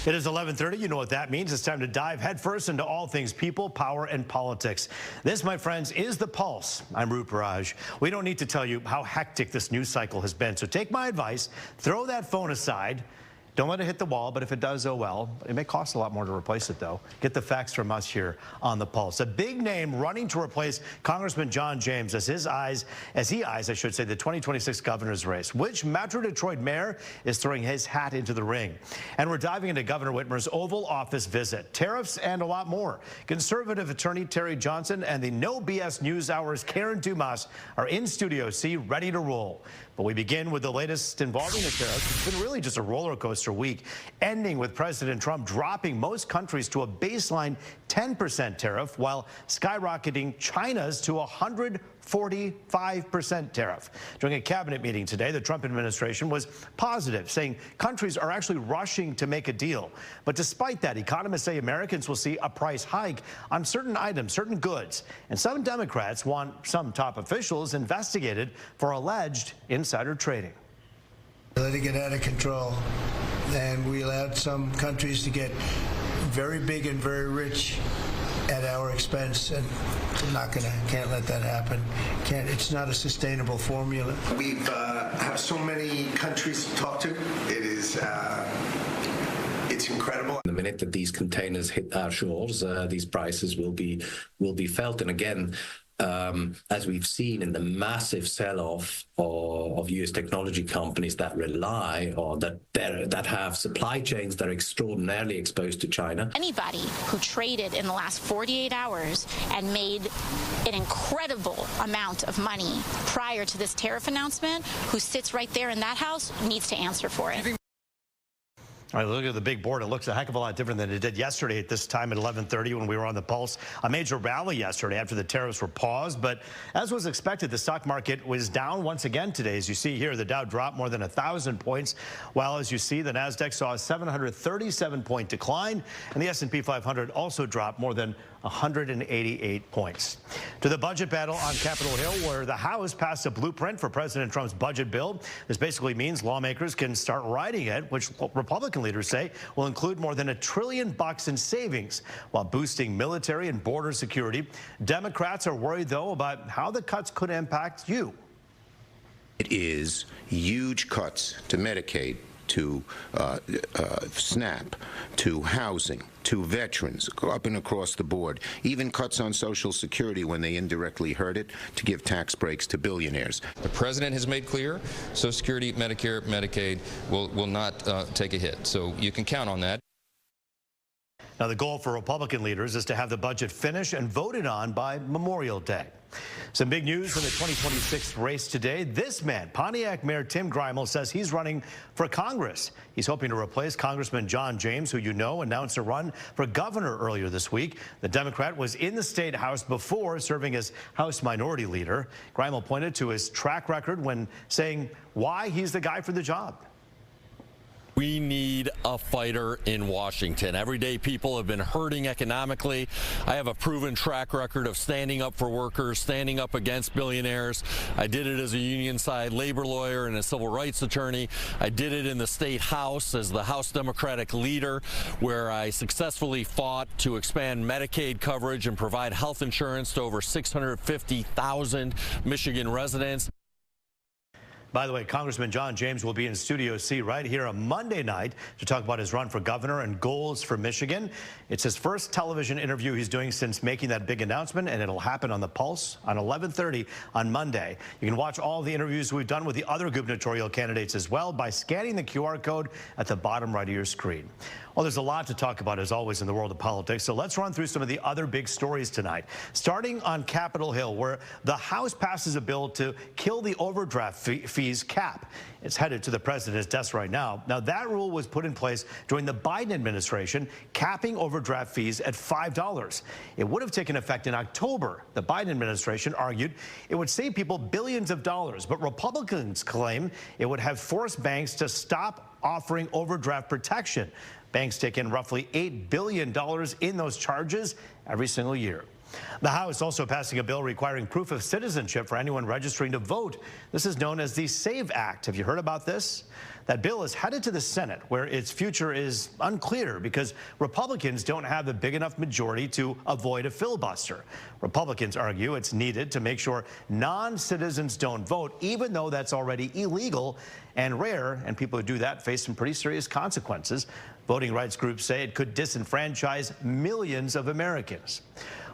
It is 11:30. You know what that means. It's time to dive headfirst into all things people, power, and politics. This, my friends, is The Pulse. I'm Roop Raj. We don't need to tell you how hectic this news cycle has been, so take my advice. Throw that phone aside. Don't let it hit the wall, but if it does, oh well. It may cost a lot more to replace it, though. Get the facts from us here on The Pulse. A big name running to replace Congressman John James as he eyes, the 2026 governor's race. Which Metro Detroit mayor is throwing his hat into the ring? And we're diving into Governor Whitmer's Oval Office visit, tariffs, and a lot more. Conservative attorney Terry Johnson and the No BS News Hour's Karen Dumas are in Studio C, ready to roll. But we begin with the latest involving the tariffs. It's been really just a roller coaster week, ending with President Trump dropping most countries to a baseline 10% tariff while skyrocketing China's to a 145% tariff. During a cabinet meeting today, the Trump administration was positive, saying countries are actually rushing to make a deal. But despite that, economists say Americans will see a price hike on certain items, certain goods. And some Democrats want some top officials investigated for alleged insider trading. Let it get out of control, and we allowed some countries to get very big and very rich at our expense, and I'm can't let that happen. It's not a sustainable formula. We've have so many countries to talk to. It is it's incredible. The minute that these containers hit our shores, these prices will be felt. And again, as we've seen in the massive sell-off of U.S. technology companies that rely or that have supply chains that are extraordinarily exposed to China. Anybody who traded in the last 48 hours and made an incredible amount of money prior to this tariff announcement, who sits right there in that house, needs to answer for it. All right, look at the big board. It looks a heck of a lot different than it did yesterday at this time at 11:30 when we were on The Pulse. A major rally yesterday after the tariffs were paused. But as was expected, the stock market was down once again today. As you see here, the Dow dropped more than 1,000 points, while as you see, the NASDAQ saw a 737-point decline, and the S&P 500 also dropped more than 188 points. To the budget battle on Capitol Hill, where the House passed a blueprint for President Trump's budget bill. This basically means lawmakers can start writing it, which Republican leaders say will include more than $1 trillion in savings while boosting military and border security. Democrats are worried, though, about how the cuts could impact you. It is huge cuts to Medicaid, to SNAP, to housing, to veterans, up and across the board. Even cuts on Social Security when they indirectly hurt it, to give tax breaks to billionaires. The president has made clear Social Security, Medicare, Medicaid will not take a hit. So you can count on that. Now, the goal for Republican leaders is to have the budget finished and voted on by Memorial Day. Some big news in the 2026 race today. This man, Pontiac Mayor Tim Grimal, says he's running for Congress. He's hoping to replace Congressman John James, who you know announced a run for governor earlier this week. The Democrat was in the state house before serving as House Minority Leader. Grimal pointed to his track record when saying why he's the guy for the job. We need a fighter in Washington. Everyday people have been hurting economically. I have a proven track record of standing up for workers, standing up against billionaires. I did it as a union side labor lawyer and a civil rights attorney. I did it in the state house as the House Democratic leader, where I successfully fought to expand Medicaid coverage and provide health insurance to over 650,000 Michigan residents. By the way, Congressman John James will be in Studio C right here on Monday night to talk about his run for governor and goals for Michigan. It's his first television interview he's doing since making that big announcement, and it'll happen on The Pulse on 11:30 on Monday. You can watch all the interviews we've done with the other gubernatorial candidates as well by scanning the QR code at the bottom right of your screen. Well, there's a lot to talk about, as always, in the world of politics, so let's run through some of the other big stories tonight. Starting on Capitol Hill, where the House passes a bill to kill the overdraft fees cap. It's headed to the president's desk right now. Now, that rule was put in place during the Biden administration, capping overdraft fees at $5. It would have taken effect in October. The Biden administration argued it would save people billions of dollars, but Republicans claim it would have forced banks to stop offering overdraft protection. Banks take in roughly $8 billion in those charges every single year. The House also passing a bill requiring proof of citizenship for anyone registering to vote. This is known as the SAVE Act. Have you heard about this? That bill is headed to the Senate, where its future is unclear because Republicans don't have a big enough majority to avoid a filibuster. Republicans argue it's needed to make sure non-citizens don't vote, even though that's already illegal and rare, and people who do that face some pretty serious consequences. Voting rights groups say it could disenfranchise millions of Americans.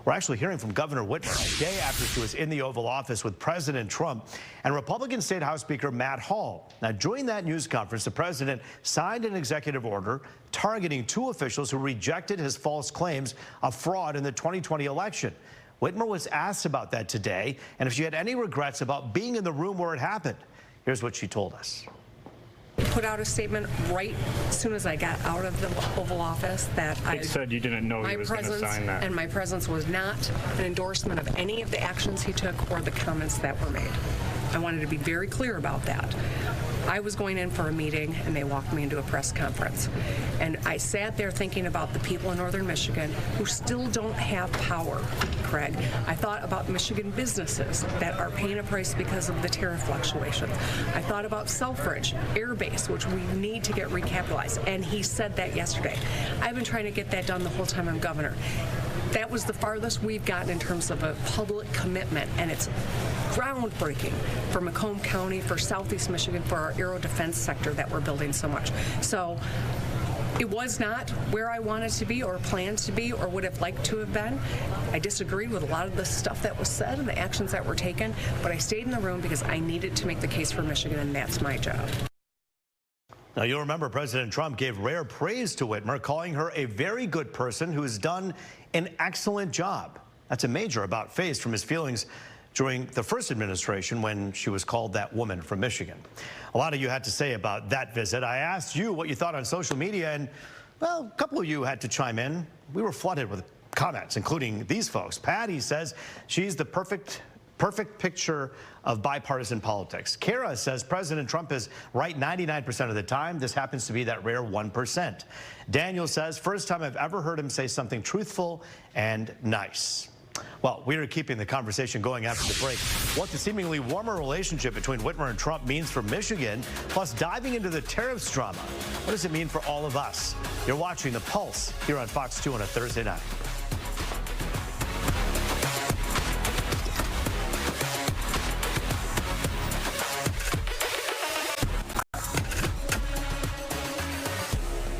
We're actually hearing from Governor Whitmer a day after she was in the Oval Office with President Trump and Republican State House Speaker Matt Hall. Now, during that news conference, the president signed an executive order targeting 2 officials who rejected his false claims of fraud in the 2020 election. Whitmer was asked about that today and if she had any regrets about being in the room where it happened. Here's what she told us. Put out a statement right as soon as I got out of the Oval Office that I said you didn't know he was going to sign that. And my presence was not an endorsement of any of the actions he took or the comments that were made. I wanted to be very clear about that. I was going in for a meeting and they walked me into a press conference. And I sat there thinking about the people in northern Michigan who still don't have power, Craig. I thought about Michigan businesses that are paying a price because of the tariff fluctuations. I thought about Selfridge, Air Base, which we need to get recapitalized. And he said that yesterday. I've been trying to get that done the whole time I'm governor. That was the farthest we've gotten in terms of a public commitment, and it's groundbreaking for Macomb County, for Southeast Michigan, for our aero defense sector that we're building so much. So it was not where I wanted to be or planned to be or would have liked to have been. I disagreed with a lot of the stuff that was said and the actions that were taken, but I stayed in the room because I needed to make the case for Michigan, and that's my job. Now, you'll remember President Trump gave rare praise to Whitmer, calling her a very good person who has done an excellent job. That's a major about-face from his feelings during the first administration when she was called that woman from Michigan. A lot of you had to say about that visit. I asked you what you thought on social media, and, well, a couple of you had to chime in. We were flooded with comments, including these folks. Patty says she's the perfect picture of bipartisan politics. Kara says President Trump is right 99% of the time. This happens to be that rare 1%. Daniel says, first time I've ever heard him say something truthful and nice. Well, we are keeping the conversation going after the break. What the seemingly warmer relationship between Whitmer and Trump means for Michigan, plus diving into the tariffs drama. What does it mean for all of us? You're watching The Pulse here on Fox 2 on a Thursday night.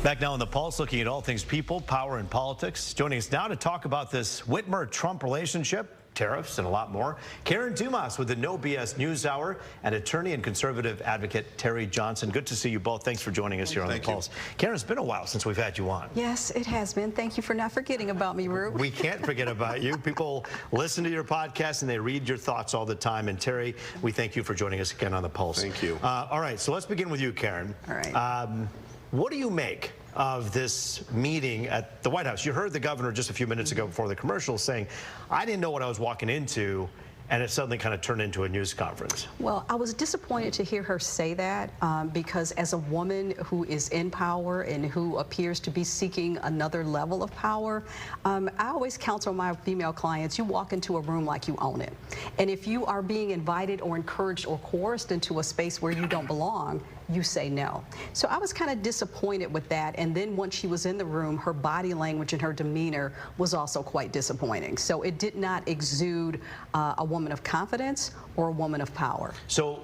Back now on The Pulse, looking at all things people, power, and politics. Joining us now to talk about this Whitmer-Trump relationship, tariffs, and a lot more, Karen Dumas with the No BS News Hour and attorney and conservative advocate Terry Johnson. Good to see you both. Thanks for joining us here on The Pulse. Karen, it's been a while since we've had you on. Yes, it has been. Thank you for not forgetting about me, Rube. We can't forget about you. People listen to your podcast and they read your thoughts all the time. And Terry, we thank you for joining us again on The Pulse. Thank you. All right, so let's begin with you, Karen. All right. What do you make of this meeting at the White House? You heard the governor just a few minutes ago before the commercial saying, I didn't know what I was walking into, and it suddenly kind of turned into a news conference. Well, I was disappointed to hear her say that because as a woman who is in power and who appears to be seeking another level of power, I always counsel my female clients, you walk into a room like you own it. And if you are being invited or encouraged or coerced into a space where you don't belong, you say no. So I was kind of disappointed with that. And then once she was in the room, her body language and her demeanor was also quite disappointing. So it did not exude a woman of confidence or a woman of power. So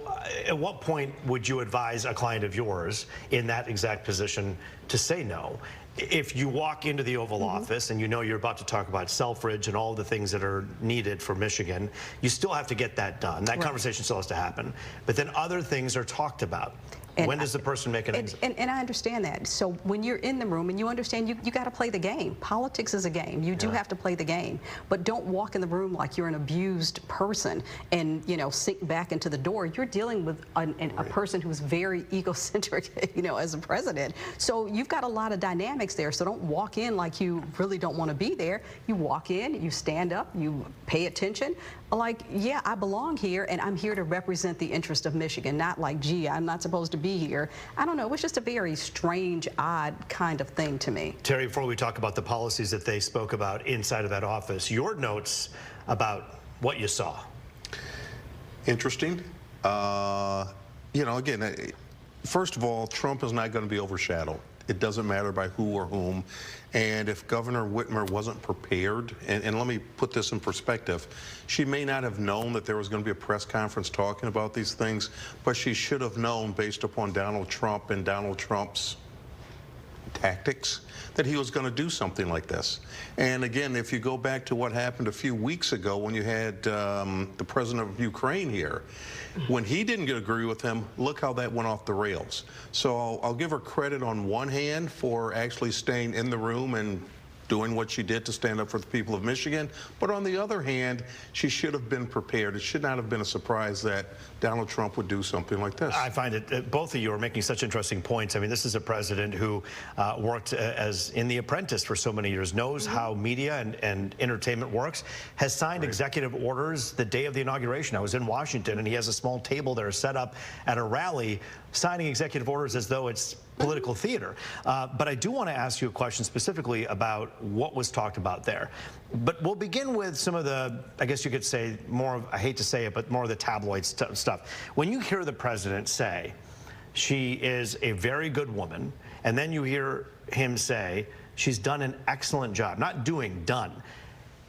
at what point would you advise a client of yours in that exact position to say no? If you walk into the Oval Office and you know you're about to talk about Selfridge and all the things that are needed for Michigan, you still have to get that done. That conversation still has to happen. But then other things are talked about. And when does the person make an exit? And I understand that. So when you're in the room and you understand you got to play the game. Politics is a game. You do have to play the game. But don't walk in the room like you're an abused person and, you know, sink back into the door. You're dealing with a person who's very egocentric, you know, as a president. So you've got a lot of dynamics dynamics there. So don't walk in like you really don't want to be there. You walk in, you stand up, you pay attention. Like, yeah, I belong here, and I'm here to represent the interest of Michigan, not like, gee, I'm not supposed to be here. I don't know. It was just a very strange, odd kind of thing to me. Terry, before we talk about the policies that they spoke about inside of that office, your notes about what you saw. Interesting. You know, again, first of all, Trump is not going to be overshadowed. It doesn't matter by who or whom. And if Governor Whitmer wasn't prepared, and let me put this in perspective, she may not have known that there was going to be a press conference talking about these things, but she should have known, based upon Donald Trump and Donald Trump's tactics, that he was going to do something like this. And again, if you go back to what happened a few weeks ago when you had the president of Ukraine here, when he didn't agree with him, look how that went off the rails. So I'll give her credit on one hand for actually staying in the room and doing what she did to stand up for the people of Michigan. But on the other hand, she should have been prepared. It should not have been a surprise that Donald Trump would do something like this. I find it, both of you are making such interesting points. I mean, this is a president who worked as in The Apprentice for so many years, knows how media and entertainment works, has signed executive orders the day of the inauguration. I was in Washington, and he has a small table there set up at a rally, signing executive orders as though it's political theater. But I do want to ask you a question specifically about what was talked about there. But we'll begin with some of the, I guess you could say, more of, I hate to say it, but more of the tabloid stuff. When you hear the president say she is a very good woman, and then you hear him say she's done an excellent job, not doing, done.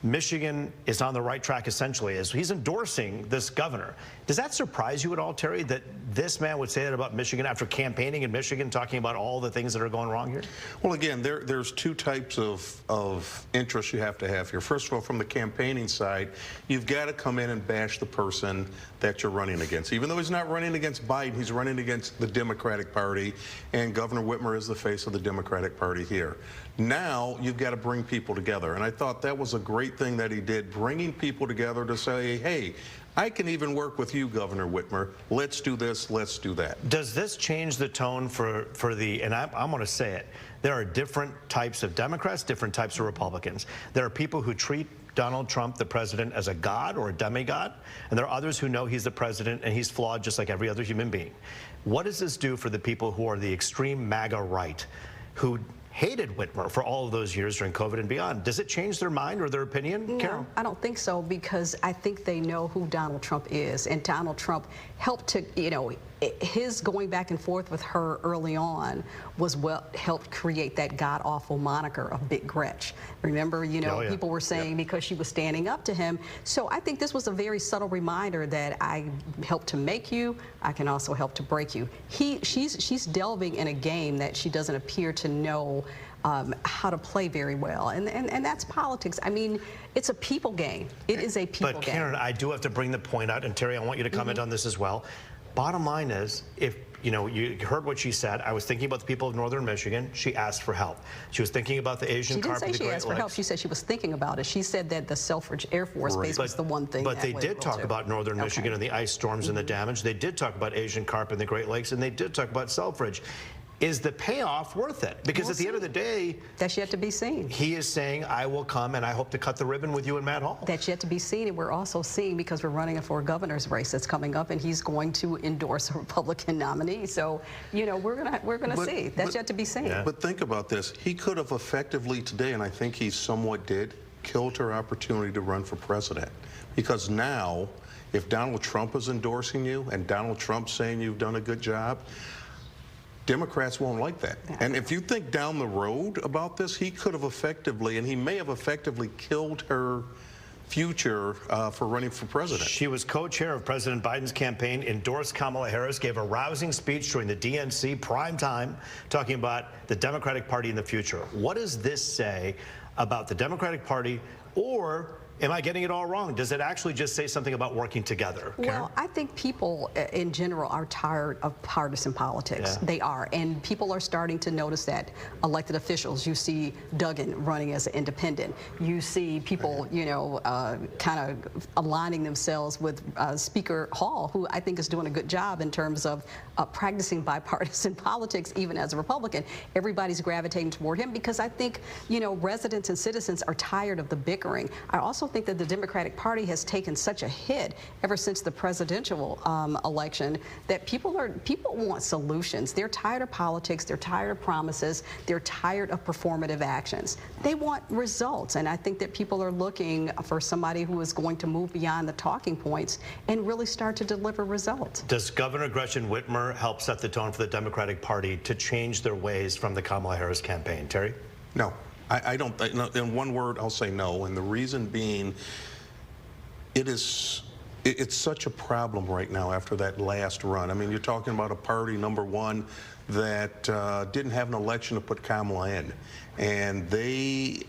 Michigan is on the right track, essentially, as he's endorsing this governor. Does that surprise you at all, Terry, that this man would say that about Michigan after campaigning in Michigan, talking about all the things that are going wrong here? Well, again, there's two types of interests you have to have here. First of all, from the campaigning side, you've got to come in and bash the person that you're running against. Even though he's not running against Biden, he's running against the Democratic Party, and Governor Whitmer is the face of the Democratic Party here. Now, you've got to bring people together, and I thought that was a great thing that he did, bringing people together to say, hey, I can even work with you, Governor Whitmer. Let's do this, let's do that. Does this change the tone for the, and I'm going to say it, there are different types of Democrats, different types of Republicans. There are people who treat Donald Trump, the president, as a god or a demigod, and there are others who know he's the president and he's flawed just like every other human being. What does this do for the people who are the extreme MAGA right, who hated Whitmer for all of those years during COVID and beyond? Does it change their mind or their opinion, Karen? No, I don't think so, because I think they know who Donald Trump is, and Donald Trump helped to, you know, his going back and forth with her early on was what helped create that god-awful moniker of Big Gretch. Remember, you know, people were saying because she was standing up to him. So I think this was a very subtle reminder that I helped to make you, I can also help to break you. She's delving in a game that she doesn't appear to know how to play very well, and that's politics. I mean, it's a people game. It is a people game. But Karen, I do have to bring the point out, and Terry, I want you to comment on this as well. Bottom line is, if you know, you heard what she said. I was thinking about the people of northern Michigan. She asked for help. She was thinking about the Asian carp. She didn't say she asked for help. She said she was thinking about it. She said that the Selfridge Air Force Base was the one thing. But they did talk about northern Michigan and the ice storms and the damage. They did talk about Asian carp in the Great Lakes, and they did talk about Selfridge. Is the payoff worth it? Because at the end of the day, that's yet to be seen. He is saying, I will come and I hope to cut the ribbon with you and Matt Hall. That's yet to be seen, and we're also seeing, because we're running for a governor's race that's coming up, and he's going to endorse a Republican nominee. So, you know, we're gonna see. That's yet to be seen. But think about this. He could have effectively today, and I think he somewhat did, killed her opportunity to run for president. Because now, if Donald Trump is endorsing you and Donald Trump's saying you've done a good job, Democrats won't like that. And if you think down the road about this, he could have effectively, and he may have effectively killed her future for running for president. She was co-chair of President Biden's campaign, endorsed Kamala Harris, gave a rousing speech during the DNC prime time, talking about the Democratic Party in the future. What does this say about the Democratic Party, or am I getting it all wrong? Does it actually just say something about working together? Karen? Well, I think people in general are tired of partisan politics. Yeah. They are. And people are starting to notice that. Elected officials, you see Duggan running as an independent. You see people, you know, kind of aligning themselves with Speaker Hall, who I think is doing a good job in terms of practicing bipartisan politics, even as a Republican. Everybody's gravitating toward him because I think, you know, residents and citizens are tired of the bickering. I also think that the Democratic Party has taken such a hit ever since the presidential election that people want solutions. They're tired of politics. They're tired of promises. They're tired of performative actions. They want results, and I think that people are looking for somebody who is going to move beyond the talking points and really start to deliver results. Does Governor Gretchen Whitmer help set the tone for the Democratic Party to change their ways from the Kamala Harris campaign? Terry? No. I don't. In one word, I'll say no. And the reason being, it's such a problem right now after that last run. I mean, you're talking about a party, number one, that didn't have an election to put Kamala in. And the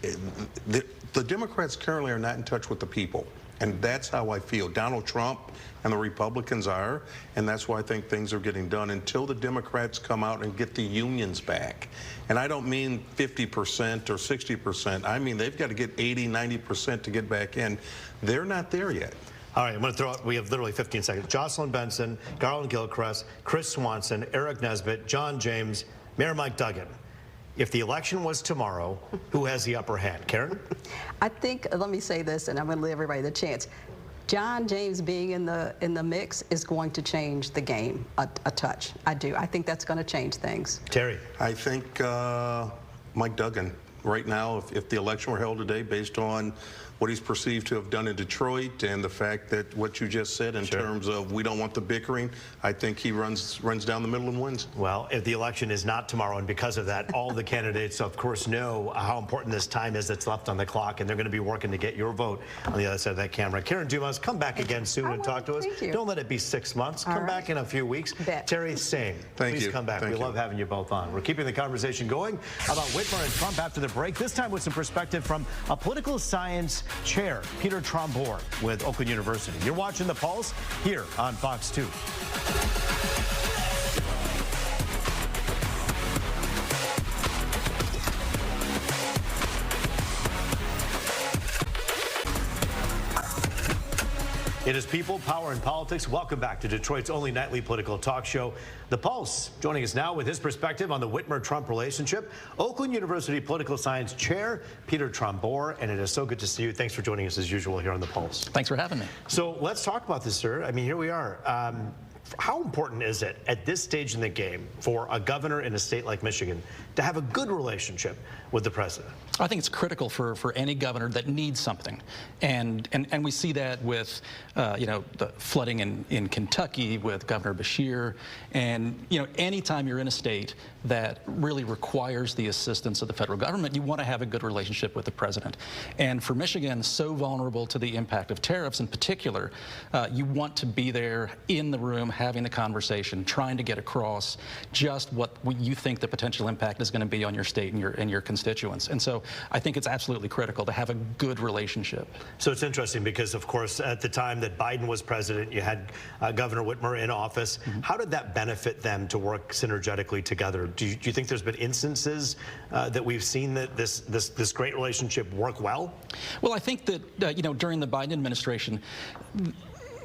Democrats currently are not in touch with the people. And that's how I feel. Donald Trump and the Republicans are, and that's why I think things are getting done until the Democrats come out and get the unions back. And I don't mean 50% or 60%. I mean they've got to get 80, 90% to get back in. They're not there yet. All right, I'm going to throw out, we have literally 15 seconds. Jocelyn Benson, Garland Gilchrist, Chris Swanson, Eric Nesbitt, John James, Mayor Mike Duggan. If the election was tomorrow, who has the upper hand? Karen? I think, let me say this, and I'm going to give everybody the chance. John James being in the mix is going to change the game a touch. I do. I think that's going to change things. Terry? I think Mike Duggan. Right now, if the election were held today based on what he's perceived to have done in Detroit and the fact that what you just said in terms of we don't want the bickering, I think he runs down the middle and wins. Well, if the election is not tomorrow, and because of that, all the candidates, of course, know how important this time is that's left on the clock, and they're going to be working to get your vote on the other side of that camera. Karen Dumas, come back again soon and talk to us. Thank you. Don't let it be 6 months. Come back in a few weeks. Bet. Terry, same. Please come back. We love having you both on. We're keeping the conversation going about Whitmer and Trump after the break, this time with some perspective from a political science chair, Peter Trombor with Oakland University. You're watching The Pulse here on Fox 2. It is People, Power, and Politics. Welcome back to Detroit's only nightly political talk show, The Pulse. Joining us now with his perspective on the Whitmer-Trump relationship, Oakland University Political Science Chair, Peter Trombor. And it is so good to see you. Thanks for joining us as usual here on The Pulse. Thanks for having me. So let's talk about this, sir. I mean, here we are. How important is it at this stage in the game for a governor in a state like Michigan to have a good relationship with the president? I think it's critical for any governor that needs something, and we see that with you know, the flooding in Kentucky with Governor Beshear, and you know, anytime you're in a state that really requires the assistance of the federal government, you want to have a good relationship with the president. And for Michigan, so vulnerable to the impact of tariffs in particular, you want to be there in the room, having the conversation, trying to get across just what you think the potential impact is going to be on your state and your constituents. And so I think it's absolutely critical to have a good relationship. So it's interesting because, of course, at the time that Biden was president, you had Governor Whitmer in office. How did that benefit them to work synergetically together? Do you think there's been instances that we've seen that this great relationship work well? Well, I think that you know, during the Biden administration,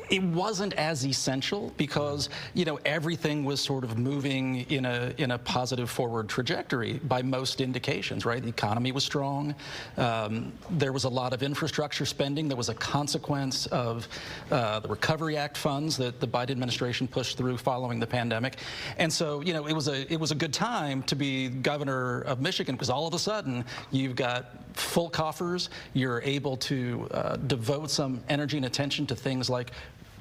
it wasn't as essential because, you know, everything was sort of moving in a positive forward trajectory by most indications, right? The economy was strong. There was a lot of infrastructure spending that was a consequence of the Recovery Act funds that the Biden administration pushed through following the pandemic. And so, you know, it was a good time to be governor of Michigan because all of a sudden you've got full coffers. You're able to devote some energy and attention to things like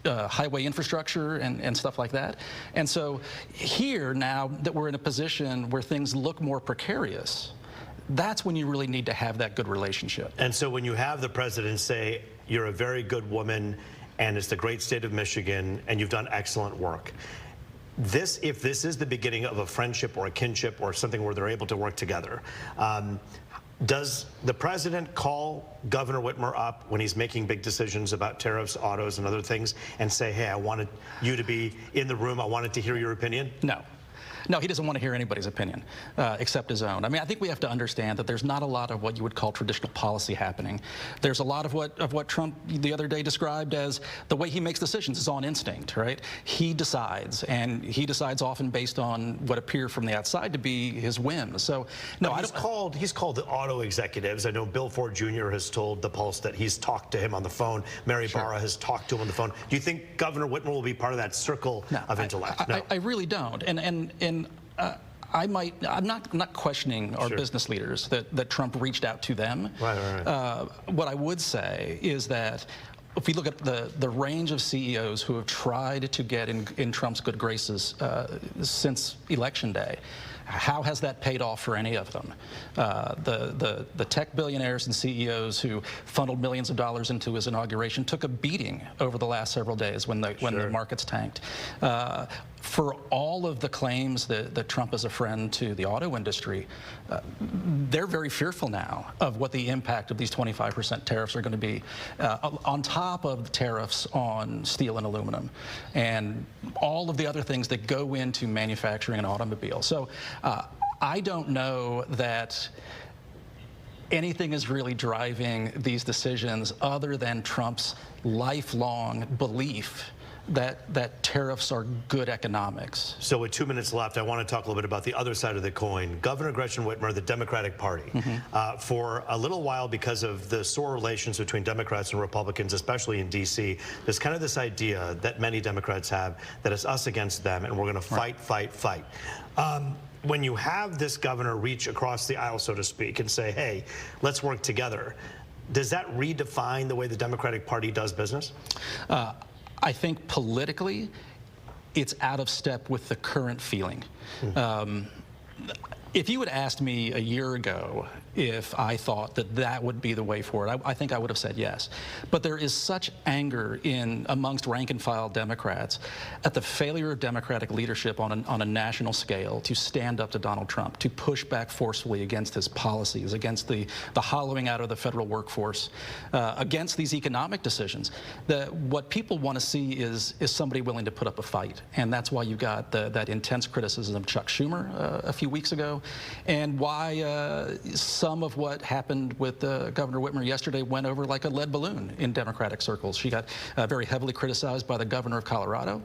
highway infrastructure and stuff like that. And so here, now that we're in a position where things look more precarious, that's when you really need to have that good relationship. And so when you have the president say, you're a very good woman, and it's the great state of Michigan, and you've done excellent work, if this is the beginning of a friendship or a kinship or something where they're able to work together, Does the president call Governor Whitmer up when he's making big decisions about tariffs, autos, and other things and say, hey, I wanted you to be in the room. I wanted to hear your opinion? No. No, he doesn't want to hear anybody's opinion except his own. I mean, I think we have to understand that there's not a lot of what you would call traditional policy happening. There's a lot of what Trump the other day described as the way he makes decisions is on instinct, right? He decides, and he decides often based on what appear from the outside to be his whims. So, no, he's called the auto executives. I know Bill Ford Jr. has told The Pulse that he's talked to him on the phone. Mary Barra has talked to him on the phone. Do you think Governor Whitmer will be part of that circle of intellect? No, I really don't. I'm not questioning our business leaders that Trump reached out to them. Right. What I would say is that if we look at the range of CEOs who have tried to get in Trump's good graces since Election Day, how has that paid off for any of them? The tech billionaires and CEOs who funneled millions of dollars into his inauguration took a beating over the last several days when the markets tanked. For all of the claims that Trump is a friend to the auto industry, they're very fearful now of what the impact of these 25% tariffs are going to be on top of the tariffs on steel and aluminum and all of the other things that go into manufacturing an automobile. So I don't know that anything is really driving these decisions other than Trump's lifelong belief that tariffs are good economics. So with 2 minutes left, I want to talk a little bit about the other side of the coin. Governor Gretchen Whitmer, the Democratic Party, for a little while, because of the sore relations between Democrats and Republicans, especially in D.C., there's kind of this idea that many Democrats have that it's us against them, and we're going to fight, fight, fight. When you have this governor reach across the aisle, so to speak, and say, hey, let's work together, does that redefine the way the Democratic Party does business? I think politically, it's out of step with the current feeling. If you had asked me a year ago if I thought that would be the way forward, I think I would have said yes. But there is such anger amongst rank-and-file Democrats at the failure of Democratic leadership on a national scale to stand up to Donald Trump, to push back forcefully against his policies, against the hollowing out of the federal workforce, against these economic decisions. What people want to see is somebody willing to put up a fight. And that's why you got that intense criticism of Chuck Schumer a few weeks ago, and why some of what happened with Governor Whitmer yesterday went over like a lead balloon in Democratic circles. She got very heavily criticized by the governor of Colorado.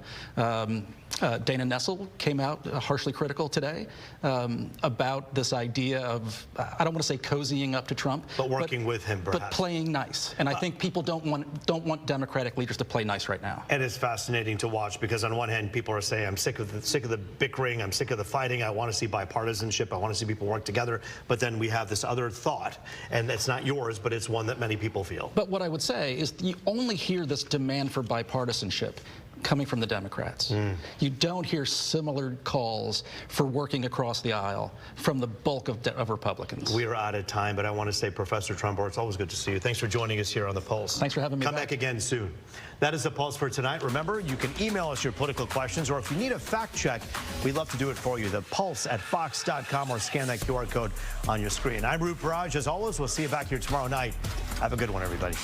Dana Nessel came out harshly critical today about this idea of, I don't want to say cozying up to Trump, but working with him, perhaps. But playing nice. And I think people don't want Democratic leaders to play nice right now. And it's fascinating to watch, because on one hand, people are saying, I'm sick of the bickering, I'm sick of the fighting, I want to see bipartisanship, I want to see people work together. But then we have this other thought, and it's not yours, but it's one that many people feel. But what I would say is you only hear this demand for bipartisanship coming from the Democrats. You don't hear similar calls for working across the aisle from the bulk of Republicans. We are out of time, but I want to say, Professor Trumbore, it's always good to see you. Thanks for joining us here on The Pulse. Thanks for having me Come back again soon. That is The Pulse for tonight. Remember, you can email us your political questions, or if you need a fact check, we'd love to do it for you. The Pulse at fox.com, or scan that QR code on your screen. I'm Roop Raj. As always, we'll see you back here tomorrow night. Have a good one, everybody.